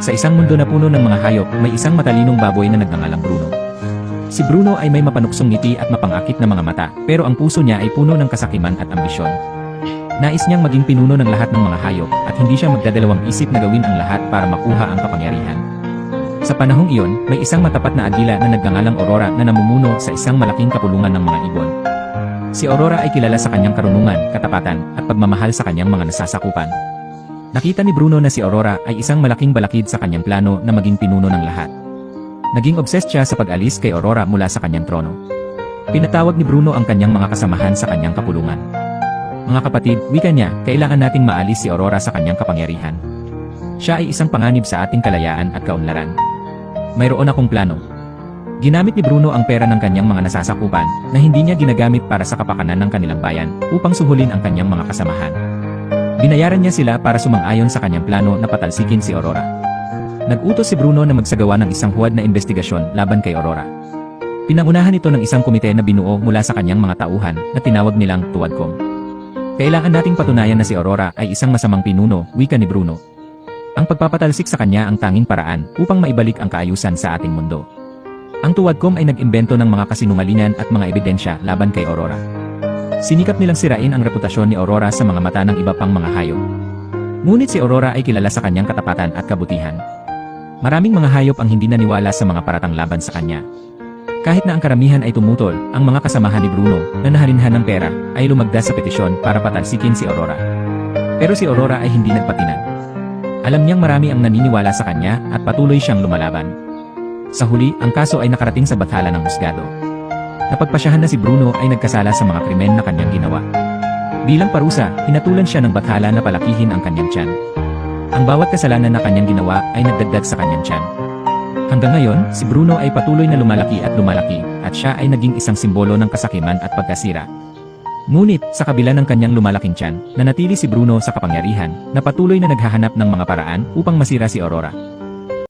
Sa isang mundo na puno ng mga hayop, may isang matalinong baboy na nagngangalang Bruno. Si Bruno ay may mapanuksong ngiti at mapangakit na mga mata, pero ang puso niya ay puno ng kasakiman at ambisyon. Nais niyang maging pinuno ng lahat ng mga hayop at hindi siya magdadalawang isip na gawin ang lahat para makuha ang kapangyarihan. Sa panahong iyon, may isang matapat na agila na nagngangalang Aurora na namumuno sa isang malaking kapulungan ng mga ibon. Si Aurora ay kilala sa kanyang karunungan, katapatan, at pagmamahal sa kanyang mga nasasakupan. Nakita ni Bruno na si Aurora ay isang malaking balakid sa kanyang plano na maging pinuno ng lahat. Naging obsessed siya sa pag-alis kay Aurora mula sa kanyang trono. Pinatawag ni Bruno ang kanyang mga kasamahan sa kanyang kapulungan. Mga kapatid, wika niya, kailangan nating maalis si Aurora sa kanyang kapangyarihan. Siya ay isang panganib sa ating kalayaan at kaunlaran. Mayroon akong plano. Ginamit ni Bruno ang pera ng kanyang mga nasasakupan na hindi niya ginagamit para sa kapakanan ng kanilang bayan upang suhulin ang kanyang mga kasamahan. Binayaran niya sila para sumang-ayon sa kanyang plano na patalsikin si Aurora. Nag-utos si Bruno na magsagawa ng isang huwad na investigasyon laban kay Aurora. Pinangunahan ito ng isang komite na binuo mula sa kanyang mga tauhan na tinawag nilang Tuwadcom. Kailangan nating patunayan na si Aurora ay isang masamang pinuno, wika ni Bruno. Ang pagpapatalsik sa kanya ang tanging paraan upang maibalik ang kaayusan sa ating mundo. Ang Tuwadcom ay nag-imbento ng mga kasinungalingan at mga ebidensya laban kay Aurora. Sinikap nilang sirain ang reputasyon ni Aurora sa mga mata ng iba pang mga hayop. Ngunit si Aurora ay kilala sa kanyang katapatan at kabutihan. Maraming mga hayop ang hindi naniwala sa mga paratang laban sa kanya. Kahit na ang karamihan ay tumutol, ang mga kasamahan ni Bruno na nahalinhan ng pera ay lumagda sa petisyon para patalsikin si Aurora. Pero si Aurora ay hindi nagpatinan. Alam niyang marami ang naniniwala sa kanya at patuloy siyang lumalaban. Sa huli, ang kaso ay nakarating sa bathala ng husgado. Napagpasyahan na si Bruno ay nagkasala sa mga krimen na kanyang ginawa. Bilang parusa, hinatulan siya ng bathala na palakihin ang kanyang tiyan. Ang bawat kasalanan na kanyang ginawa ay nagdagdag sa kanyang tiyan. Hanggang ngayon, si Bruno ay patuloy na lumalaki at siya ay naging isang simbolo ng kasakiman at pagkasira. Ngunit, sa kabila ng kanyang lumalaking tiyan, nanatili si Bruno sa kapangyarihan na patuloy na naghahanap ng mga paraan upang masira si Aurora.